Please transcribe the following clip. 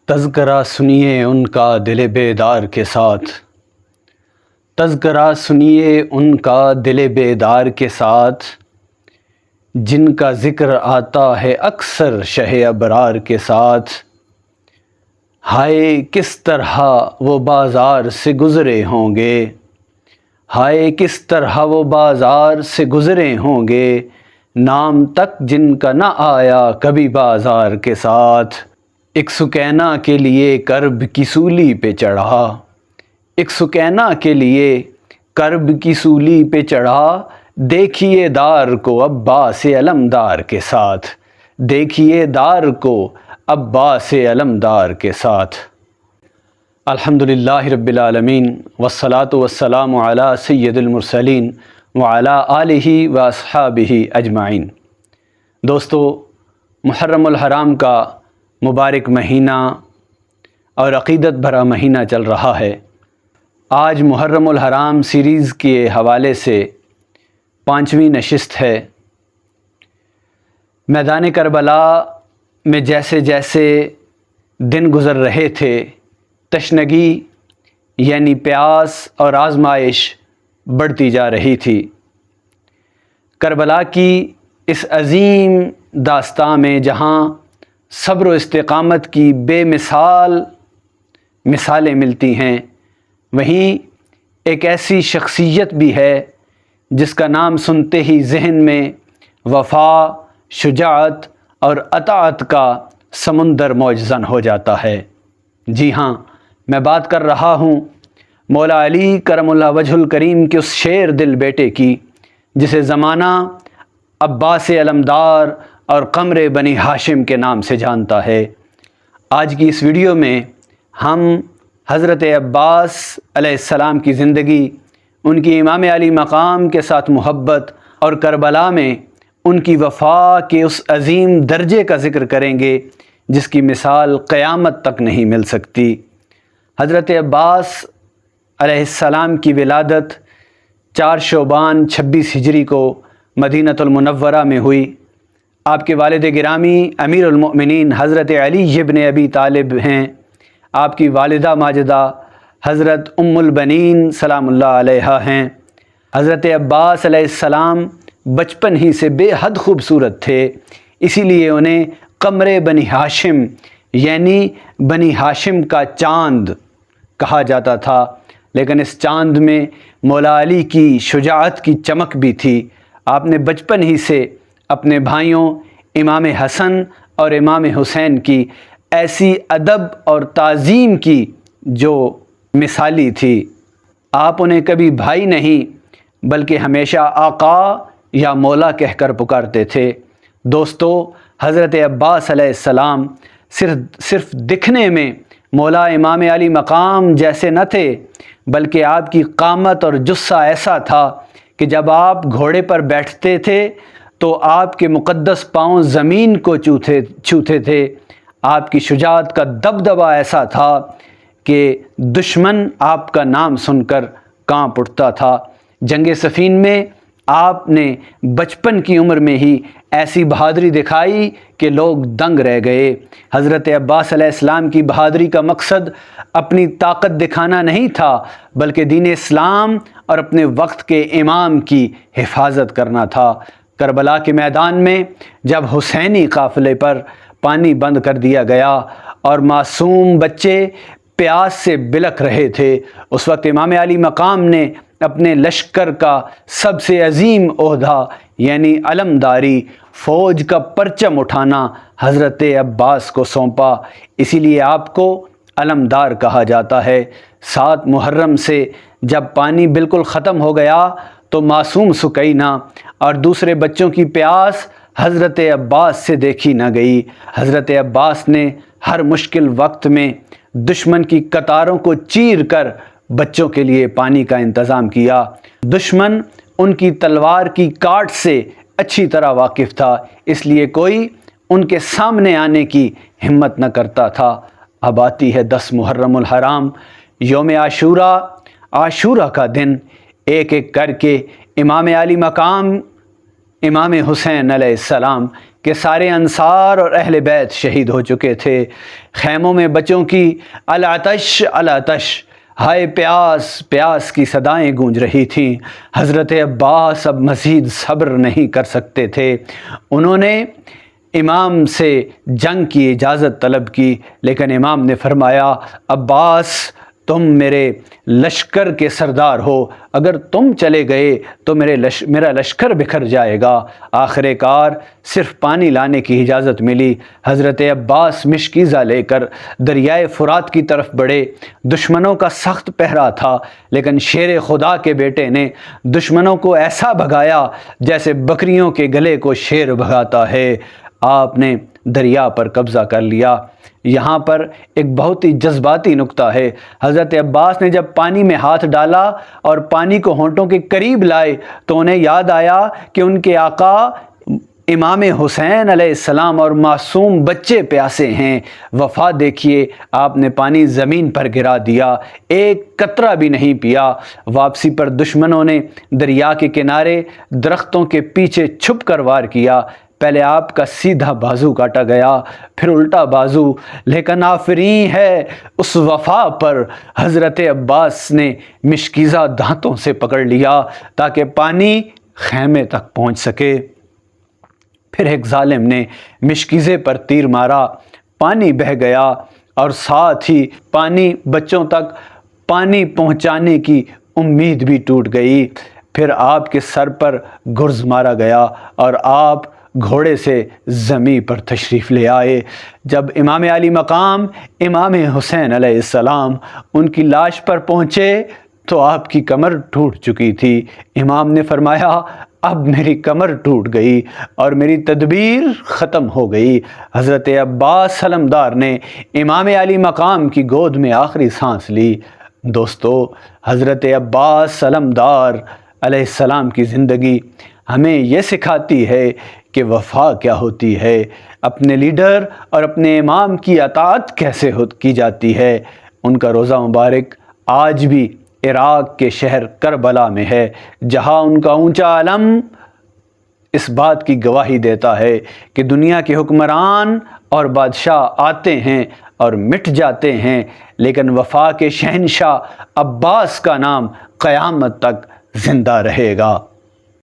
تذکرہ سنیے ان کا دل بیدار کے ساتھ، تذکرہ سنیے ان کا دل بیدار کے ساتھ، جن کا ذکر آتا ہے اکثر شہ ابرار کے ساتھ۔ ہائے کس طرح وہ بازار سے گزرے ہوں گے، ہائے کس طرح وہ بازار سے گزرے ہوں گے، نام تک جن کا نہ آیا کبھی بازار کے ساتھ۔ ایک سکینہ کے لیے کرب کی سولی پہ چڑھا، ایک سکینہ کے لیے کرب کی سولی پہ چڑھا، دیکھیے دار کو عباس علمدار کے ساتھ، دیکھیے دار کو عباس علمدار کے ساتھ۔ الحمدللہ رب العالمین والصلاة والسلام علی سید المرسلین وعلی آلہ واصحابہ اجمعین۔ دوستو، محرم الحرام کا مبارک مہینہ اور عقیدت بھرا مہینہ چل رہا ہے۔ آج محرم الحرام سیریز کے حوالے سے 5ویں نشست ہے۔ میدان کربلا میں جیسے جیسے دن گزر رہے تھے، تشنگی یعنی پیاس اور آزمائش بڑھتی جا رہی تھی۔ کربلا کی اس عظیم داستان میں جہاں صبر و استقامت کی بے مثال مثالیں ملتی ہیں، وہیں ایک ایسی شخصیت بھی ہے جس کا نام سنتے ہی ذہن میں وفا، شجاعت اور اطاعت کا سمندر موجزن ہو جاتا ہے۔ جی ہاں، میں بات کر رہا ہوں مولا علی کرم اللہ وجہ الکریم کے اس شیر دل بیٹے کی جسے زمانہ عباس علمدار اور قمر بنی ہاشم کے نام سے جانتا ہے۔ آج کی اس ویڈیو میں ہم حضرت عباس علیہ السلام کی زندگی، ان کی امام علی مقام کے ساتھ محبت اور کربلا میں ان کی وفا کے اس عظیم درجے کا ذکر کریں گے جس کی مثال قیامت تک نہیں مل سکتی۔ حضرت عباس علیہ السلام کی ولادت 4 شعبان 26 ہجری کو مدینہ المنورہ میں ہوئی۔ آپ کے والد گرامی امیر المؤمنین حضرت علی ابن ابی طالب ہیں۔ آپ کی والدہ ماجدہ حضرت ام البنین سلام اللہ علیہا ہیں۔ حضرت عباس علیہ السلام بچپن ہی سے بے حد خوبصورت تھے، اسی لیے انہیں قمر بنی ہاشم یعنی بنی ہاشم کا چاند کہا جاتا تھا۔ لیکن اس چاند میں مولا علی کی شجاعت کی چمک بھی تھی۔ آپ نے بچپن ہی سے اپنے بھائیوں امام حسن اور امام حسین کی ایسی ادب اور تعظیم کی جو مثالی تھی۔ آپ انہیں کبھی بھائی نہیں بلکہ ہمیشہ آقا یا مولا کہہ کر پکارتے تھے۔ دوستو، حضرت عباس علیہ السلام صرف دکھنے میں مولا امام علی مقام جیسے نہ تھے، بلکہ آپ کی قامت اور جثہ ایسا تھا کہ جب آپ گھوڑے پر بیٹھتے تھے تو آپ کے مقدس پاؤں زمین کو چھوتے تھے۔ آپ کی شجاعت کا دبدبہ ایسا تھا کہ دشمن آپ کا نام سن کر کانپ اٹھتا تھا۔ جنگ صفین میں آپ نے بچپن کی عمر میں ہی ایسی بہادری دکھائی کہ لوگ دنگ رہ گئے۔ حضرت عباس علیہ السلام کی بہادری کا مقصد اپنی طاقت دکھانا نہیں تھا بلکہ دین اسلام اور اپنے وقت کے امام کی حفاظت کرنا تھا۔ کربلا کے میدان میں جب حسینی قافلے پر پانی بند کر دیا گیا اور معصوم بچے پیاس سے بلک رہے تھے، اس وقت امام علی مقام نے اپنے لشکر کا سب سے عظیم عہدہ یعنی علمداری، فوج کا پرچم اٹھانا حضرت عباس کو سونپا۔ اسی لیے آپ کو علمدار کہا جاتا ہے۔ 7 محرم سے جب پانی بالکل ختم ہو گیا تو معصوم سکینہ اور دوسرے بچوں کی پیاس حضرت عباس سے دیکھی نہ گئی۔ حضرت عباس نے ہر مشکل وقت میں دشمن کی قطاروں کو چیر کر بچوں کے لیے پانی کا انتظام کیا۔ دشمن ان کی تلوار کی کاٹ سے اچھی طرح واقف تھا، اس لیے کوئی ان کے سامنے آنے کی ہمت نہ کرتا تھا۔ اب آتی ہے 10 محرم الحرام، یوم عاشورہ کا دن۔ ایک ایک کر کے امام علی مقام امام حسین علیہ السلام کہ سارے انصار اور اہل بیت شہید ہو چکے تھے۔ خیموں میں بچوں کی العطش العطش، ہائے پیاس پیاس کی صدائیں گونج رہی تھیں۔ حضرت عباس اب مزید صبر نہیں کر سکتے تھے۔ انہوں نے امام سے جنگ کی اجازت طلب کی، لیکن امام نے فرمایا عباس تم میرے لشکر کے سردار ہو، اگر تم چلے گئے تو میرا لشکر بکھر جائے گا۔ آخر کار صرف پانی لانے کی اجازت ملی۔ حضرت عباس مشکیزہ لے کر دریائے فرات کی طرف بڑھے۔ دشمنوں کا سخت پہرا تھا، لیکن شیر خدا کے بیٹے نے دشمنوں کو ایسا بھگایا جیسے بکریوں کے گلے کو شیر بھگاتا ہے۔ آپ نے دریا پر قبضہ کر لیا۔ یہاں پر ایک بہت ہی جذباتی نکتہ ہے۔ حضرت عباس نے جب پانی میں ہاتھ ڈالا اور پانی کو ہونٹوں کے قریب لائے تو انہیں یاد آیا کہ ان کے آقا امام حسین علیہ السلام اور معصوم بچے پیاسے ہیں۔ وفا دیکھیے، آپ نے پانی زمین پر گرا دیا، ایک قطرہ بھی نہیں پیا۔ واپسی پر دشمنوں نے دریا کے کنارے درختوں کے پیچھے چھپ کر وار کیا۔ پہلے آپ کا سیدھا بازو کاٹا گیا، پھر الٹا بازو، لیکن آفرین ہے اس وفا پر۔ حضرت عباس نے مشکیزہ دانتوں سے پکڑ لیا تاکہ پانی خیمے تک پہنچ سکے۔ پھر ایک ظالم نے مشکیزے پر تیر مارا، پانی بہہ گیا اور ساتھ ہی پانی بچوں تک پانی پہنچانے کی امید بھی ٹوٹ گئی۔ پھر آپ کے سر پر گرز مارا گیا اور آپ گھوڑے سے زمین پر تشریف لے آئے۔ جب امام علی مقام امام حسین علیہ السلام ان کی لاش پر پہنچے تو آپ کی کمر ٹوٹ چکی تھی۔ امام نے فرمایا اب میری کمر ٹوٹ گئی اور میری تدبیر ختم ہو گئی۔ حضرت عباس سلمدار نے امام علی مقام کی گود میں آخری سانس لی۔ دوستو، حضرت عباس سلمدار علیہ السلام کی زندگی ہمیں یہ سکھاتی ہے کہ وفا کیا ہوتی ہے، اپنے لیڈر اور اپنے امام کی اطاعت کیسے کی جاتی ہے۔ ان کا روضہ مبارک آج بھی عراق کے شہر کربلا میں ہے، جہاں ان کا اونچا علم اس بات کی گواہی دیتا ہے کہ دنیا کے حکمران اور بادشاہ آتے ہیں اور مٹ جاتے ہیں، لیکن وفا کے شہنشاہ عباس کا نام قیامت تک زندہ رہے گا۔